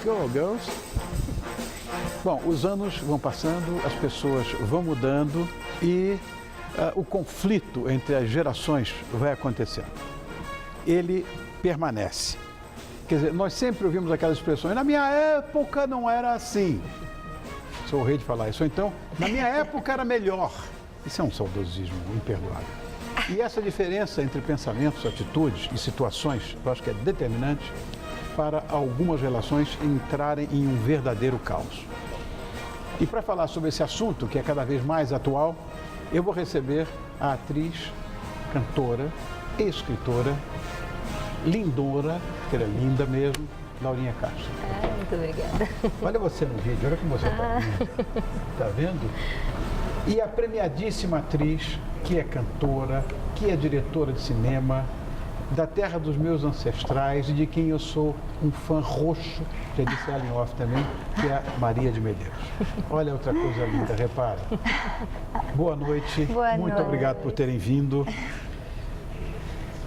go, girls. Bom, os anos vão passando, as pessoas vão mudando e o conflito entre as gerações vai acontecendo. Ele permanece. Quer dizer, nós sempre ouvimos aquelas expressões, na minha época não era assim. Sou o rei de falar isso. Ou então, na minha época era melhor. Isso é um saudosismo imperdoável. E essa diferença entre pensamentos, atitudes e situações, eu acho que é determinante para algumas relações entrarem em um verdadeiro caos. E para falar sobre esse assunto, que é cada vez mais atual, eu vou receber a atriz, cantora, escritora, lindora, que ela é linda mesmo, Laurinha Castro. Muito obrigada. Olha você no vídeo, olha como você está linda. Está vendo? E a premiadíssima atriz, que é cantora, que é diretora de cinema, da terra dos meus ancestrais e de quem eu sou um fã roxo, já disse ela em off também, que é a Maria de Medeiros. Olha outra coisa linda, repara. Boa noite. Boa Muito noite. obrigado por terem vindo.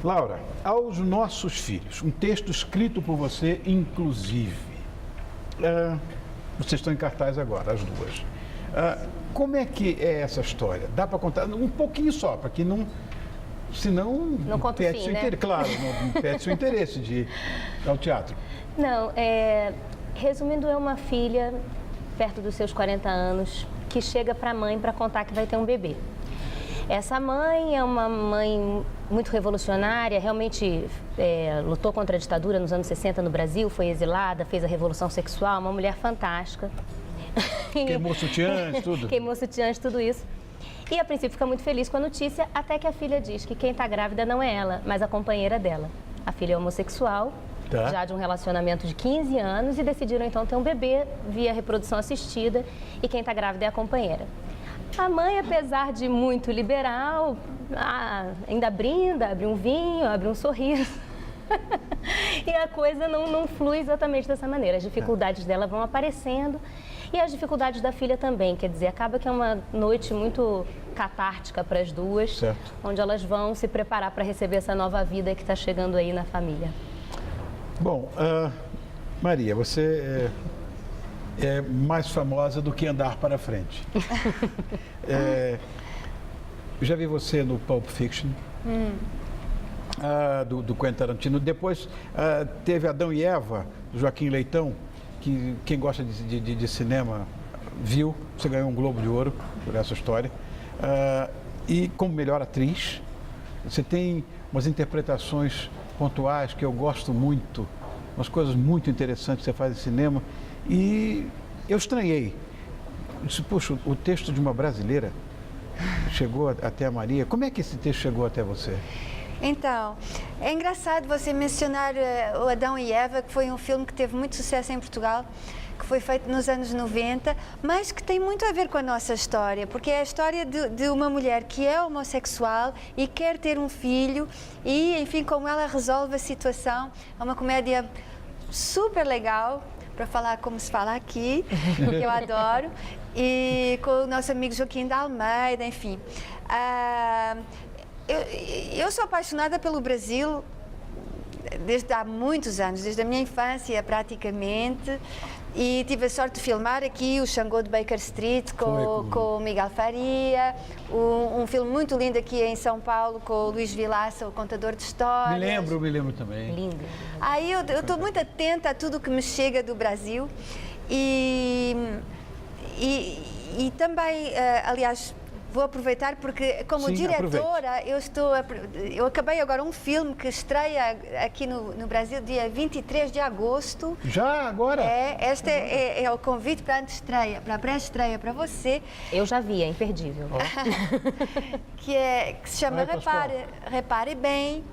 Laura, aos nossos filhos, um texto escrito por você, inclusive. Vocês estão em cartaz agora, as duas. Como é que é essa história? Dá para contar um pouquinho só, para que não... Senão, não conta o fim, né? Claro, não perde seu interesse de ir ao teatro. Não, resumindo, é uma filha, perto dos seus 40 anos, que chega para a mãe para contar que vai ter um bebê. Essa mãe é uma mãe muito revolucionária, realmente lutou contra a ditadura nos anos 60 no Brasil, foi exilada, fez a revolução sexual, uma mulher fantástica. Queimou sutiãs, tudo? Queimou sutiãs, tudo isso. E a princípio fica muito feliz com a notícia, até que a filha diz que quem está grávida não é ela, mas a companheira dela. A filha é homossexual, já de um relacionamento de 15 anos, e decidiram então ter um bebê via reprodução assistida, e quem está grávida é a companheira. A mãe, apesar de muito liberal, ainda brinda, abre um vinho, abre um sorriso. E a coisa não flui exatamente dessa maneira. As dificuldades dela vão aparecendo e as dificuldades da filha também. Quer dizer, acaba que é uma noite muito catártica para as duas, certo, onde elas vão se preparar para receber essa nova vida que está chegando aí na família. Bom, Maria, você é mais famosa do que Andar para Frente. Eu já vi você no Pulp Fiction. Do Quentin Tarantino. Depois teve Adão e Eva, do Joaquim Leitão, que quem gosta de cinema viu. Você ganhou um Globo de Ouro por essa história. E como melhor atriz, você tem umas interpretações pontuais que eu gosto muito, umas coisas muito interessantes que você faz em cinema. E eu estranhei. Eu disse, puxa, o texto de uma brasileira chegou até a Maria. Como é que esse texto chegou até você? Então, é engraçado você mencionar o Adão e Eva, que foi um filme que teve muito sucesso em Portugal, que foi feito nos anos 90, mas que tem muito a ver com a nossa história, porque é a história de uma mulher que é homossexual e quer ter um filho e, enfim, como ela resolve a situação. É uma comédia super legal, para falar como se fala aqui, que eu adoro, e com o nosso amigo Joaquim de Almeida, enfim. Eu sou apaixonada pelo Brasil desde há muitos anos, desde a minha infância praticamente, e tive a sorte de filmar aqui o Xangô de Baker Street com o Miguel Faria, um filme muito lindo aqui em São Paulo com o Luís Vilaça, o contador de histórias. Me lembro também. Lindo. Aí eu estou muito atenta a tudo que me chega do Brasil e também, aliás, vou aproveitar porque, como diretora, eu acabei agora um filme que estreia aqui no Brasil dia 23 de agosto. Já agora? Este é o convite para a antestreia, para a pré-estreia para você. Eu já vi, é imperdível. Que se chama Repare Bem.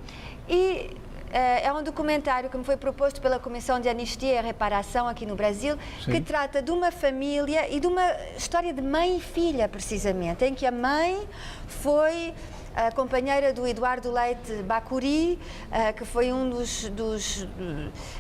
E é um documentário que me foi proposto pela Comissão de Anistia e Reparação aqui no Brasil, sim, que trata de uma família e de uma história de mãe e filha, precisamente, em que a mãe foi a companheira do Eduardo Leite Bacuri, que foi um dos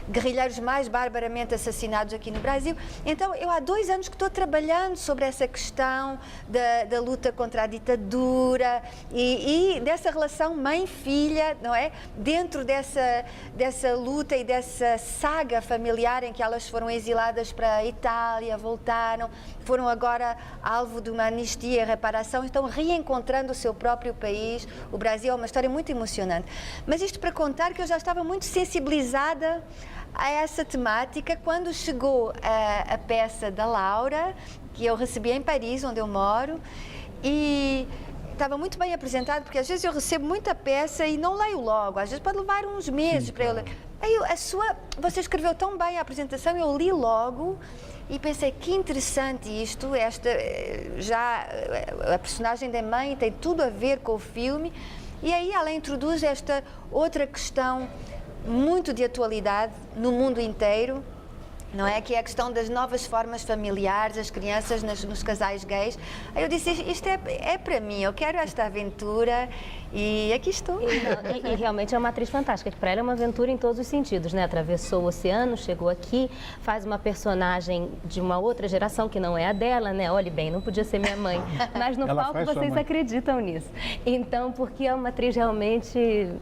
guerrilheiros mais barbaramente assassinados aqui no Brasil. Então, eu há 2 anos que estou trabalhando sobre essa questão da luta contra a ditadura e dessa relação mãe-filha, não é? Dentro dessa luta e dessa saga familiar em que elas foram exiladas para a Itália, voltaram, foram agora alvo de uma anistia e reparação, estão reencontrando o seu próprio país. O Brasil é uma história muito emocionante. Mas isto para contar que eu já estava muito sensibilizada a essa temática quando chegou a peça da Laura, que eu recebi em Paris, onde eu moro, e estava muito bem apresentado, porque às vezes eu recebo muita peça e não leio logo, às vezes pode levar uns meses para eu ler. Aí você escreveu tão bem a apresentação, eu li logo e pensei, que interessante isto, a personagem da mãe tem tudo a ver com o filme, e aí ela introduz esta outra questão muito de atualidade no mundo inteiro, não é? Que é a questão das novas formas familiares, as crianças nos casais gays. Aí eu disse, isto é para mim, eu quero esta aventura e aqui estou. E realmente é uma atriz fantástica, que para ela é uma aventura em todos os sentidos, né? Atravessou o oceano, chegou aqui, faz uma personagem de uma outra geração que não é a dela, né? Olhe bem, não podia ser minha mãe, mas no palco vocês acreditam nisso. Então, porque é uma atriz realmente...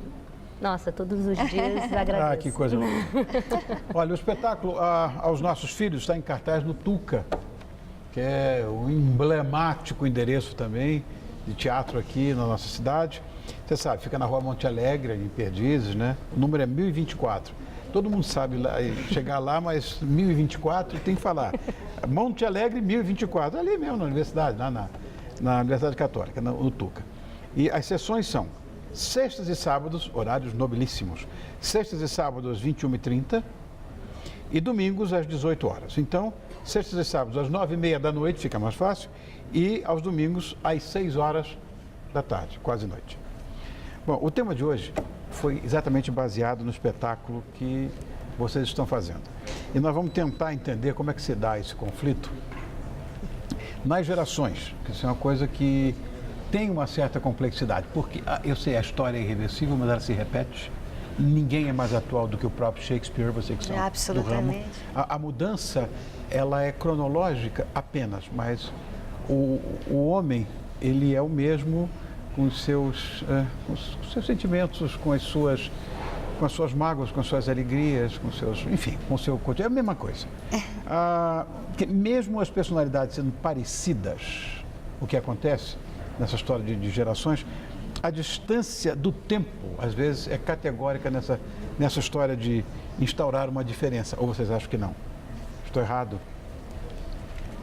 Nossa, todos os dias agradeço. Ah, que coisa boa. Olha, o espetáculo Aos Nossos Filhos está em cartaz no Tuca, que é um emblemático endereço também de teatro aqui na nossa cidade. Você sabe, fica na Rua Monte Alegre, em Perdizes, né? O número é 1024. Todo mundo sabe chegar lá, mas 1024 tem que falar. Monte Alegre, 1024. Ali mesmo, na universidade, lá na Universidade Católica, no Tuca. E as sessões são sextas e sábados, horários nobilíssimos. Sextas e sábados, 21h30 e domingos às 18 horas. Então, sextas e sábados às 9h30 da noite, fica mais fácil, e aos domingos às 6 horas da tarde, quase noite. Bom, o tema de hoje foi exatamente baseado no espetáculo que vocês estão fazendo. E nós vamos tentar entender como é que se dá esse conflito nas gerações, que isso é uma coisa que tem uma certa complexidade, porque eu sei, a história é irreversível, mas ela se repete. Ninguém é mais atual do que o próprio Shakespeare, você que são absolutamente. do ramo. A mudança, ela é cronológica apenas, mas o homem, ele é o mesmo com os seus sentimentos, com as suas mágoas, com as suas alegrias, com seus, enfim, com o seu cotidiano, é a mesma coisa. Porque mesmo as personalidades sendo parecidas, o que acontece nessa história de gerações, a distância do tempo, às vezes, é categórica nessa história de instaurar uma diferença. Ou vocês acham que não? Estou errado?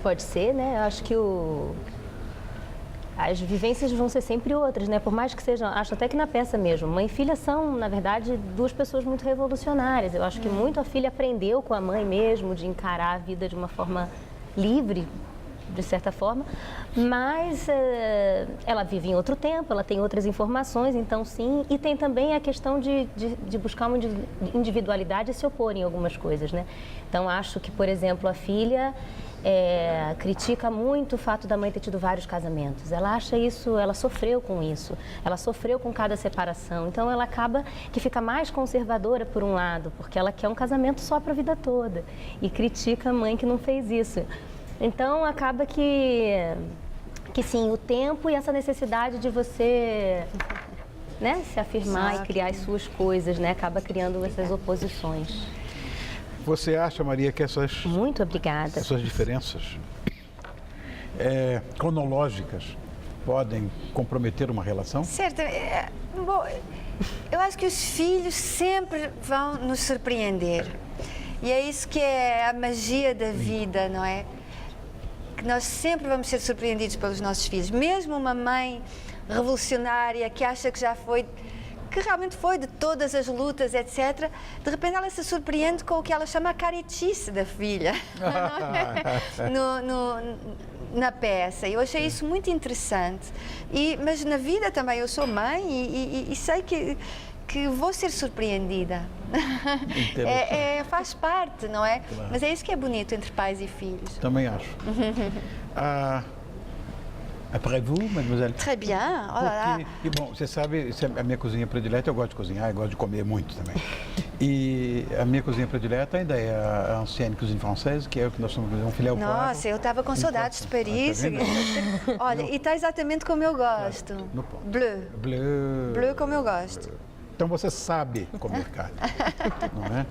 Pode ser, né? Eu acho que as vivências vão ser sempre outras, né? Por mais que sejam, acho até que na peça mesmo, mãe e filha são, na verdade, 2 pessoas muito revolucionárias. Eu acho que muito a filha aprendeu com a mãe mesmo, de encarar a vida de uma forma livre, de certa forma, mas ela vive em outro tempo, ela tem outras informações, então sim, e tem também a questão de buscar uma individualidade e se opor em algumas coisas, né? Então, acho que, por exemplo, a filha critica muito o fato da mãe ter tido vários casamentos. Ela acha isso, ela sofreu com isso, ela sofreu com cada separação, então ela acaba que fica mais conservadora por um lado, porque ela quer um casamento só para a vida toda e critica a mãe que não fez isso. Então, acaba que sim, o tempo e essa necessidade de você, né, se afirmar e criar as suas coisas, né, acaba criando essas oposições. Você acha, Maria, que Muito obrigada. Essas diferenças cronológicas podem comprometer uma relação? Certo. Bom, eu acho que os filhos sempre vão nos surpreender. E é isso que é a magia da vida, não é? Que nós sempre vamos ser surpreendidos pelos nossos filhos. Mesmo uma mãe revolucionária que acha que já foi, que realmente foi de todas as lutas, etc., de repente ela se surpreende com o que ela chama a caretice da filha na peça. Eu achei isso muito interessante. Mas na vida também, eu sou mãe e sei que vou ser surpreendida. Faz parte, não é? Claro. Mas é isso que é bonito entre pais e filhos. Também acho. Après vous, mademoiselle? Très bien. Oh là là. E, bom, você sabe, a minha cozinha predileta, eu gosto de cozinhar, eu gosto de comer muito também. E a minha cozinha predileta ainda é a ancienne cuisine française, que é o que nós chamamos de filé au poivre. Nossa, eu estava com saudades de Paris. Olha, e está exatamente como eu gosto. No ponto. Bleu. Bleu. Bleu como eu gosto. Então você sabe comer carne, não é?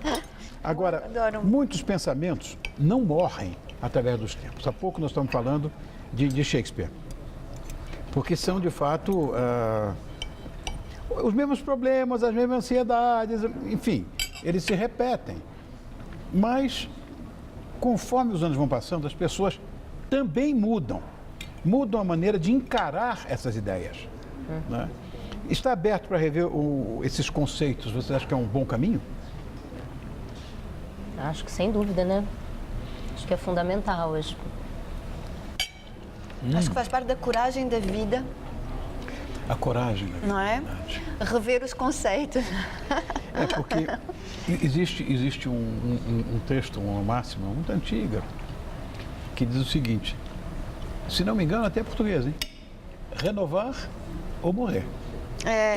Agora, Adoro. muitos pensamentos não morrem através dos tempos. Há pouco nós estamos falando de Shakespeare. Porque são, de fato, os mesmos problemas, as mesmas ansiedades, enfim, eles se repetem. Mas, conforme os anos vão passando, as pessoas também mudam. Mudam a maneira de encarar essas ideias. Né? Está aberto para rever esses conceitos, você acha que é um bom caminho? Acho que sem dúvida, né? Acho que é fundamental hoje. Acho que faz parte da coragem da vida, A coragem, né? não é? Rever os conceitos. É porque existe um texto, uma máxima muito antiga, que diz o seguinte, se não me engano até é português, hein? Renovar ou morrer.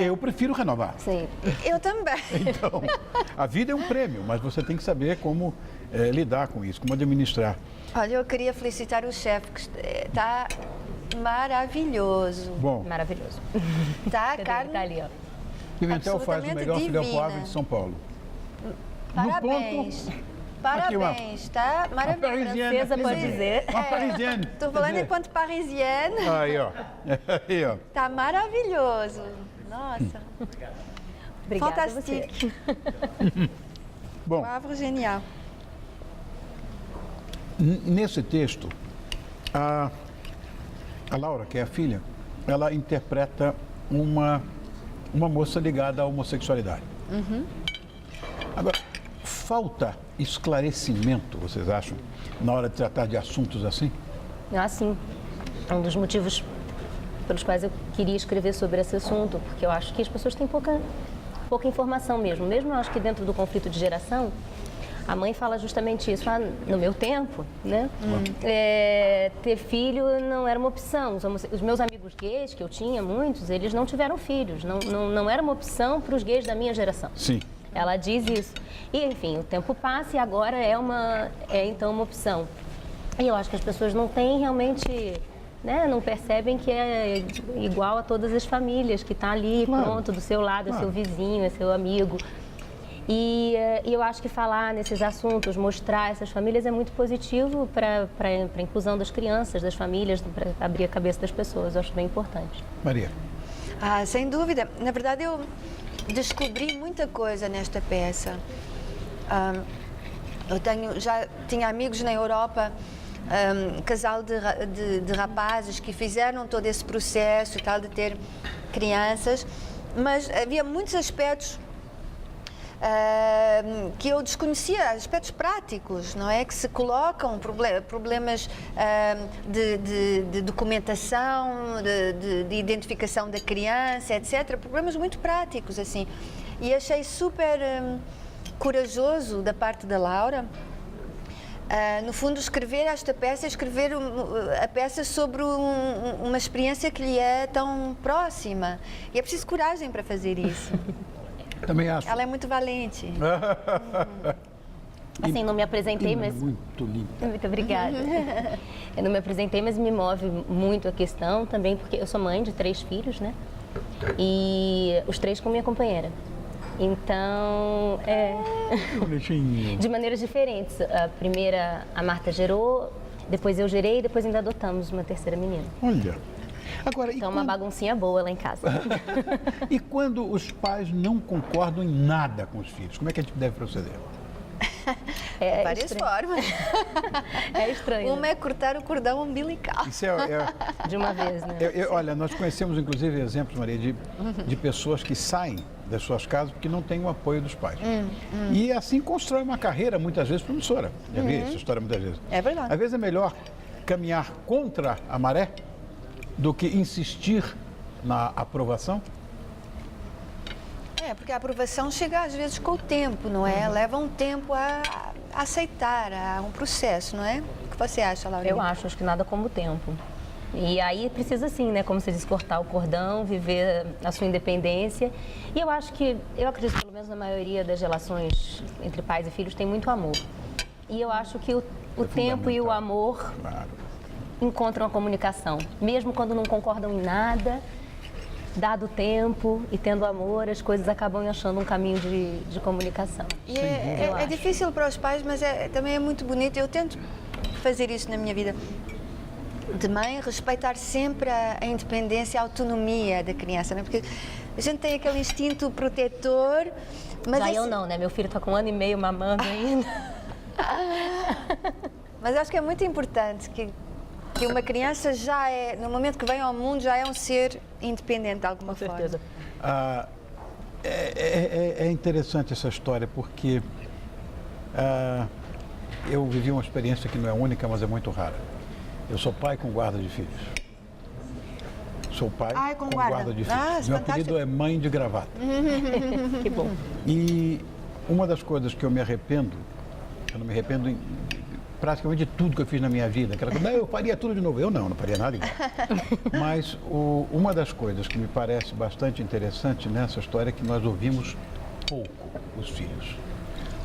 Eu prefiro renovar. Sim. Eu também. Então, a vida é um prêmio, mas você tem que saber como lidar com isso, como administrar. Olha, eu queria felicitar o chefe, que está maravilhoso. Bom, Maravilhoso. Tá, a Cadê? carne. Tá ali, ó. Pimentel faz o absolutamente melhor filé au divina. poivre de São Paulo. Parabéns. Parabéns, tá maravilhoso. Francesa pode dizer. Uma parisienne. Estou falando enquanto parisienne. Aí, ó. Aí, ó. Tá maravilhoso. Nossa. Obrigada a Fantástico. você. Bom, Palavra genial. nesse texto, a Laura, que é a filha, ela interpreta uma moça ligada à homossexualidade. Agora, falta esclarecimento, vocês acham, na hora de tratar de assuntos assim? Sim. É um dos motivos pelos quais eu queria escrever sobre esse assunto, porque eu acho que as pessoas têm pouca informação mesmo. Mesmo eu acho que dentro do conflito de geração, a mãe fala justamente isso. No meu tempo, né? Ter filho não era uma opção. Os meus amigos gays, que eu tinha muitos, eles não tiveram filhos. Não era uma opção para os gays da minha geração. Sim. Ela diz isso. E, enfim, o tempo passa e agora é então uma opção. E eu acho que as pessoas não têm realmente, né, não percebem que é igual a todas as famílias, que está ali, Claro. pronto, do seu lado, Claro. é seu vizinho, é seu amigo. E eu acho que falar nesses assuntos, mostrar essas famílias é muito positivo para a inclusão das crianças, das famílias, para abrir a cabeça das pessoas. Eu acho bem importante. Maria. Sem dúvida. Na verdade, eu descobri muita coisa nesta peça. Eu já tinha amigos na Europa, casal de rapazes que fizeram todo esse processo e tal de ter crianças, mas havia muitos aspectos que eu desconhecia, aspectos práticos, não é? Que se colocam, problemas de documentação, de identificação da criança, etc. Problemas muito práticos, assim. E achei super corajoso da parte da Laura, no fundo, escrever esta peça, escrever a peça sobre uma experiência que lhe é tão próxima. E é preciso coragem para fazer isso. Também acho. Ela é muito valente. Assim, não me apresentei, mas... Muito lindo. Muito obrigada. Eu não me apresentei, mas me move muito a questão também, porque eu sou mãe de 3 filhos, né? E os 3 com minha companheira. Então, Bonitinho. de maneiras diferentes. A primeira, a Marta gerou, depois eu gerei e depois ainda adotamos uma terceira menina. Olha. Agora, Então, uma baguncinha boa lá em casa. E quando os pais não concordam em nada com os filhos, como é que a gente deve proceder? Várias formas. É estranho. Uma é cortar o cordão umbilical. Isso De uma vez, né? olha, nós conhecemos inclusive exemplos, Maria, de pessoas que saem das suas casas porque não têm o apoio dos pais. E assim constrói uma carreira, muitas vezes, promissora. Já vi essa história muitas vezes. É verdade. Às vezes é melhor caminhar contra a maré do que insistir na aprovação. Porque a aprovação chega às vezes com o tempo, não é? Leva um tempo a aceitar, a um processo, não é? O que você acha, Laura? Eu acho que nada como o tempo. E aí precisa sim, né, como você diz, cortar o cordão, viver a sua independência. E eu acredito, pelo menos na maioria das relações entre pais e filhos, tem muito amor. E eu acho que o tempo e o amor encontram a comunicação. Mesmo quando não concordam em nada, dado o tempo e tendo amor, as coisas acabam achando um caminho de comunicação. E é difícil para os pais, mas também é muito bonito. Eu tento fazer isso na minha vida. De mãe, respeitar sempre a independência, a autonomia da criança, não é? Porque a gente tem aquele instinto protetor, mas... Já eu não, né? Meu filho está com 1 ano e meio mamando ainda. Mas acho que é muito importante que uma criança já é, no momento que vem ao mundo, já é um ser independente de alguma forma. Com certeza. É interessante essa história, porque eu vivi uma experiência que não é única, mas é muito rara. Eu sou pai com guarda de filhos. Sou pai com guarda de filhos. Meu apelido é mãe de gravata. Que bom. E uma das coisas que eu me arrependo, eu não me arrependo praticamente de tudo que eu fiz na minha vida. Aquela coisa, eu faria tudo de novo. Eu não faria nada igual. Mas uma das coisas que me parece bastante interessante nessa história é que nós ouvimos pouco os filhos.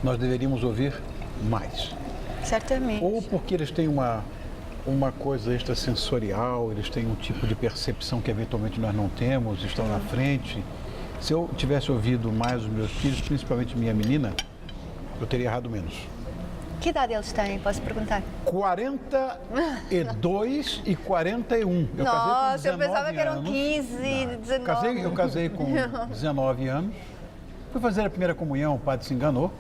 Nós deveríamos ouvir mais. Certamente. Ou porque eles têm uma coisa extrasensorial, eles têm um tipo de percepção que eventualmente nós não temos, estão na frente. Se eu tivesse ouvido mais os meus filhos, principalmente minha menina, eu teria errado menos. Que idade eles têm, posso perguntar? 42 e 41. Nossa, eu pensava que eram 15 e 19. Eu casei com 19 anos. Fui fazer a primeira comunhão, o padre se enganou.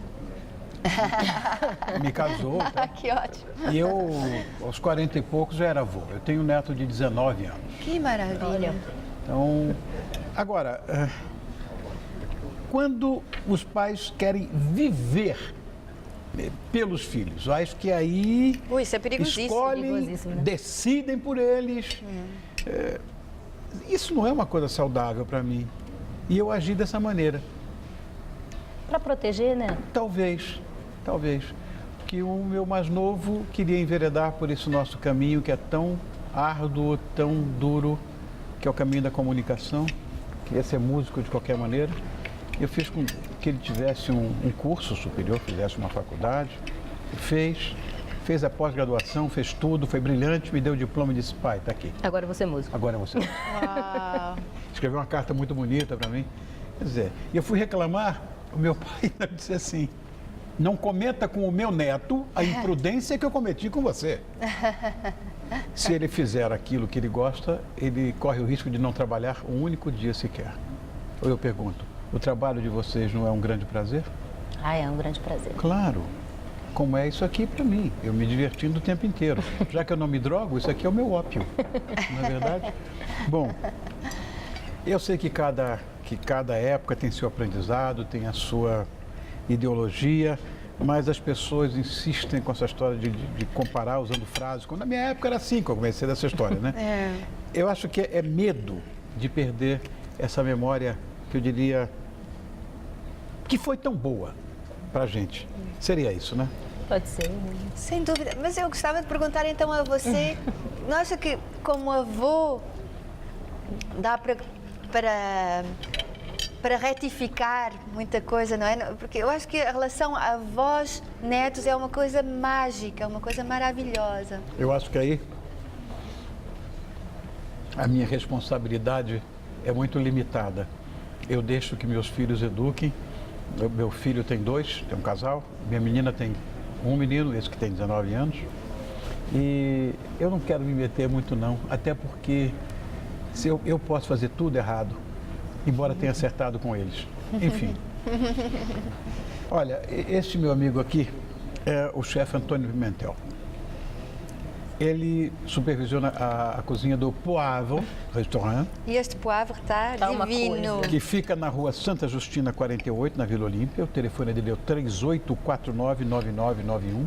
Me casou. Tá? Que ótimo. E eu, aos 40 e poucos, já era avô. Eu tenho um neto de 19 anos. Que maravilha. Então, agora, quando os pais querem viver pelos filhos, eu acho que aí isso é perigosíssimo. Escolhem, decidem por eles. Isso não é uma coisa saudável para mim. E eu agi dessa maneira. Para proteger, né? Talvez. Que o meu mais novo queria enveredar por esse nosso caminho que é tão árduo, tão duro, que é o caminho da comunicação. Queria ser músico de qualquer maneira. Eu fiz com que ele tivesse um curso superior, fizesse uma faculdade. Fez a pós-graduação, fez tudo, foi brilhante, me deu o diploma e disse, pai, tá aqui. Agora você é músico. Agora você. Uau. Escreveu uma carta muito bonita para mim. Quer dizer, e eu fui reclamar, o meu pai disse assim, não cometa com o meu neto a imprudência que eu cometi com você. Se ele fizer aquilo que ele gosta, ele corre o risco de não trabalhar um único dia sequer. Ou eu pergunto, o trabalho de vocês não é um grande prazer? É um grande prazer. Claro. Como é isso aqui para mim, eu me divertindo o tempo inteiro. Já que eu não me drogo, isso aqui é o meu ópio. Não é verdade? Bom, eu sei que cada época tem seu aprendizado, tem a sua ideologia, mas as pessoas insistem com essa história de comparar usando frases. Quando na minha época era assim que eu comecei dessa história, né? Eu acho que é medo de perder essa memória, que eu diria, que foi tão boa pra gente. Seria isso, né? Pode ser. Sem dúvida. Mas eu gostava de perguntar então a você, não acha que como avô dá para retificar muita coisa, não é? Porque eu acho que a relação avós-netos é uma coisa mágica, uma coisa maravilhosa. Eu acho que aí a minha responsabilidade é muito limitada. Eu deixo que meus filhos eduquem. Meu filho tem 2, tem um casal. Minha menina tem um menino, esse que tem 19 anos. E eu não quero me meter muito não, até porque se eu posso fazer tudo errado, embora tenha acertado com eles. Enfim. Olha, este meu amigo aqui é o chefe Antônio Pimentel. Ele supervisiona a cozinha do Poivre Restaurant. E este Poivre está divino. Que fica na rua Santa Justina 48, na Vila Olímpia. O telefone dele é o 3849-9991.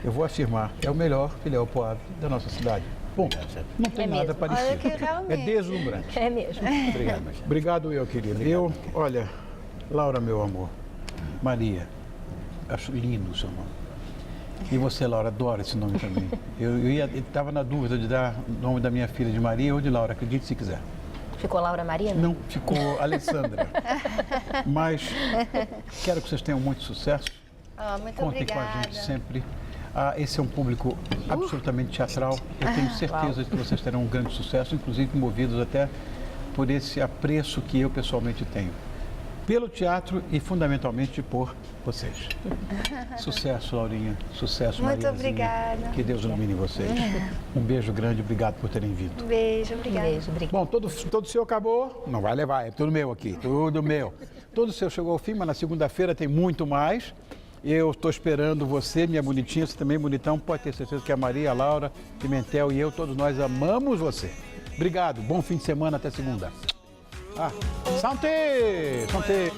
Eu vou afirmar, é o melhor filé ao Poivre da nossa cidade. Bom, não tem nada parecido. Olha que realmente. É deslumbrante. É mesmo. Obrigado. Obrigado eu, querido. Olha, Laura, meu amor, Maria, acho lindo o seu nome. E você, Laura, adora esse nome também. Eu estava na dúvida de dar o nome da minha filha de Maria ou de Laura, acredite se quiser. Ficou Laura Maria? Não, ficou Alessandra. Mas quero que vocês tenham muito sucesso. Muito Contem obrigada. com a gente sempre. Esse é um público absolutamente teatral. Eu tenho certeza de que vocês terão um grande sucesso, inclusive movidos até por esse apreço que eu pessoalmente tenho. Pelo teatro e fundamentalmente por vocês. Sucesso, Laurinha. Sucesso, Mariazinha. Muito obrigada. Que Deus ilumine vocês. Um beijo grande, obrigado por terem vindo. Beijo, obrigada. Beijo, obrigada. Bom, todo seu acabou? Não vai levar, é tudo meu aqui, tudo meu. Todo seu chegou ao fim, mas na segunda-feira tem muito mais. Eu estou esperando você, minha bonitinha, você também bonitão. Pode ter certeza que a Maria, a Laura, Pimentel e eu, todos nós amamos você. Obrigado, bom fim de semana, até segunda. Santé! Santé!